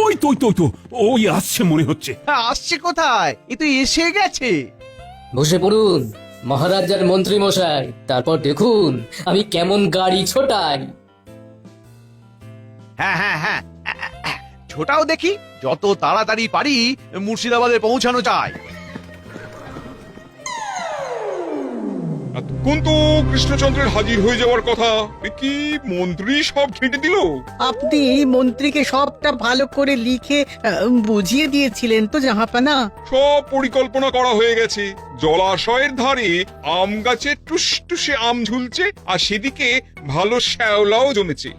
ওই তো ওই আসছে মনে হচ্ছে। আসছে কোথায়? এ তো এসে গেছে। বসে পড়ুন মহারাজ আর মন্ত্রী মশাই, তারপর দেখুন আমি কেমন গাড়ি ছোটাই। হ্যাঁ হ্যাঁ হ্যাঁ, ছোটাও দেখি, যত তাড়াতাড়ি পারি মুর্শিদাবাদে পৌঁছানো চাই। এতক্ষণ তো কৃষ্ণচন্দ্রের হাজির হয়ে যাওয়ার কথা, এ কি মন্ত্রী সব ঘেঁটে দিল? আপনি মন্ত্রীকে সবটা ভালো করে লিখে বুঝিয়ে দিয়েছিলেন তো জাহাপানা? সব পরিকল্পনা করা হয়ে গেছে। জলাশয়ের ধারে আম গাছে টুসটুসে আম ঝুলছে, আর সেদিকে ভালো শ্যাওলাও জমেছে।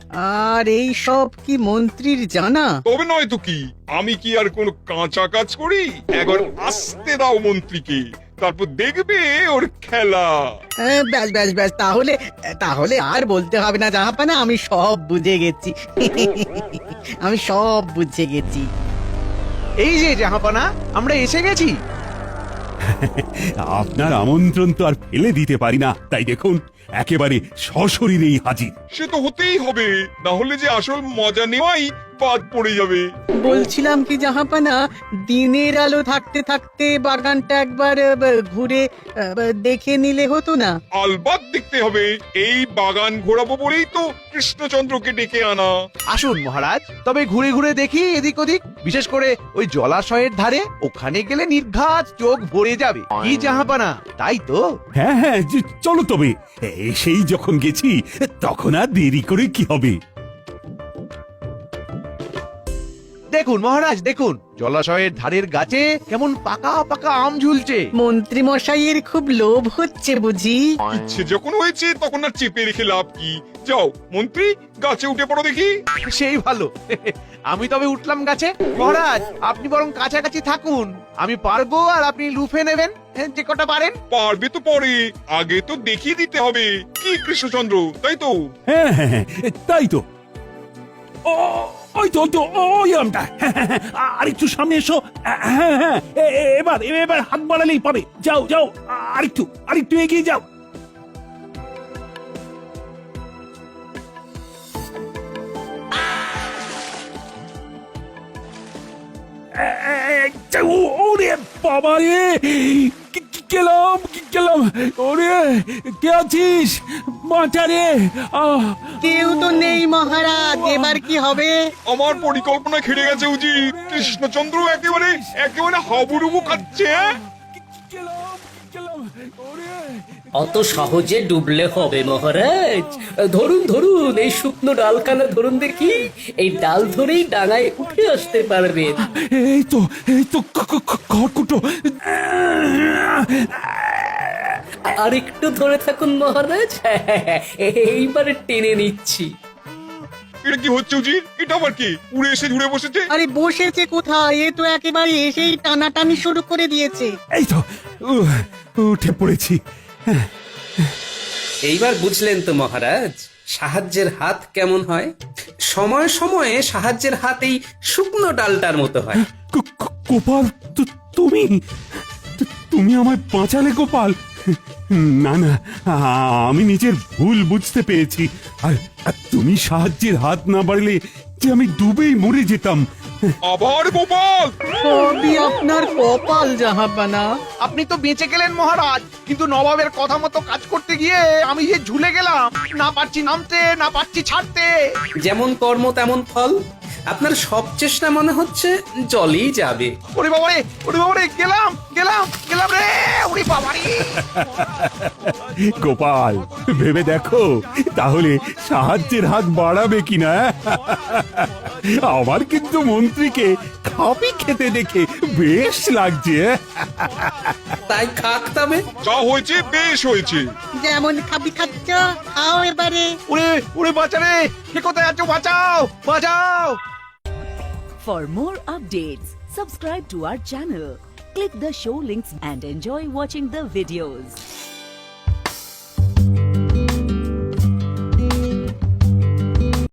আর এই সব কি মন্ত্রীর জানা? তবে নয় তো কি, আমি কি আর কোনো কাঁচা কাজ করি? একবার আসতে দাও মন্ত্রীকে, তারপর দেখবে ওর খেলা। ব্যাস ব্যাস ব্যাস, তাহলে তাহলে আর বলতে হবে না জাহাপানা, আমি সব বুঝে গেছি। আমি সব বুঝে গেছি। এই যে জাহাপানা, আমরা এসে গেছি। আপনার আমন্ত্রণ তো আর ফেলে দিতে পারি না, তাই দেখুন একেবারে সশরীরেই হাজির। সে তো হতেই হবে, না হলে যে আসল মজা নেওয়াই বাদ পড়ে যাবে। বলছিলাম কি জাহাপানা, দিনের আলো থাকতে থাকতে বাগানটা একবার ঘুরে দেখে নিলে হতো না? আলবাত দেখতে হবে, এই বাগান ঘোরাবো বলেই তো কৃষ্ণচন্দ্রকে ডেকে আনা। আসুন মহারাজ, তবে ঘুরে ঘুরে দেখি এদিক ওদিক, বিশেষ করে ওই জলাশয়ের ধারে। ওখানে গেলে নির্ঘাত চোখ ভরে যাবে। কি জাহাপানা, তাই তো? হ্যাঁ চলো তবে, এসেই যখন গেছি তখন আর দেরি করে কি হবে। দেখুন মহারাজ, দেখুন জলাশয়ের ধারের গাছে কেমন পাকা পাকা আম ঝুলছে। মন্ত্রী মশাইয়ের খুব লোভ হচ্ছে বুঝি? ইচ্ছে যখন হয়েছে তখন আর চেপে রেখে লাভ কি? যাও মন্ত্রী, গাছে উঠে পড়ো দেখি। সেই ভালো। আমি তবে উঠলাম গাছে। মহারাজ, আপনি বরং কাছাকাছি থাকুন, আমি পারবো আর আপনি লুফে নেবেন যে কটা পারেন। পারবে তো পরে, আগে তো দেখিয়ে দিতে হবে কি কৃষ্ণচন্দ্র, তাই তো? হ্যাঁ তাই তো। ওই তো ওই আমটা। আর একটু সামনে এসো। হ্যাঁ এবার হাত বাড়ালেই পাবে। যাও আরেকটু এগিয়ে যাও। ওরে বাবা রে, গেলাম। ওরে কে আছিস মাঠা রে? কেউ তো নেই মহারাজ, এবার কি হবে? আমার পরিকল্পনা খেড়ে গেছে উচিত। কৃষ্ণচন্দ্র একেবারে হাবুডুবু খাচ্ছে। অত সহজে ডুবলে হবে মহারাজ? ধরুন এই শুকনো ডালখানা ধরুন দেখি, এই ডাল ধরেই ডাঙায় উঠে আসতে পারবেন। এই তো খড়কুটো। আর একটু ধরে থাকুন মহারাজ, এইবারে টেনে নিচ্ছি। এটা কি হচ্ছে উচিত? এটা আবার কি উড়ে এসে ঝুড়ে বসেছে? আরে বসেছে কোথায়, এ তো একেবারে এসেই টানাটানি শুরু করে দিয়েছে। এই তো উঠে পড়েছি। এইবার বুঝলেন তো মহারাজ, সাহায্যের হাত কেমন হয়? সময়ে সময়ে সাহায্যের হাত এই শুকনো ডালটার মতো হয়। গোপাল, তুমি আমায় বাঁচালে গোপাল। না আমি নিজের ভুল বুঝতে পেরেছি। আর তুমি সাহায্যের হাত না বাড়লে যে আমি ডুবেই মরে যেতাম। আবার গোপাল? সবই আপনার কপাল জাহাপানা। আপনি তো বেঁচে গেলেন মহারাজ, কিন্তু নবাবের কথা মতো কাজ করতে গিয়ে আমি যে ঝুলে গেলাম, না পারছি নামতে, না পারছি ছাড়তে। যেমন কর্ম তেমন ফল। আপনার সব চেষ্টা মনে হচ্ছে জলই যাবে। ওরে বাবারে, গেলাম রে, ওরে বাবারে। গোপাল, ভেবে দেখো তাহলে সাহায্যের হাত বাড়াবে কিনা। আমার কিন্তু মন্ত্রীকে খাপি খেতে দেখে বেশ লাগছে। তাই খাক তবে। যা হয়েছে বেশ হয়েছে। যেমন খাবি খাচ্ছ, খাও এবারে। ওরে বাঁচারে, কে কোথায় আছো? বাঁচাও। For more updates, subscribe to our channel, click the show links and enjoy watching the videos.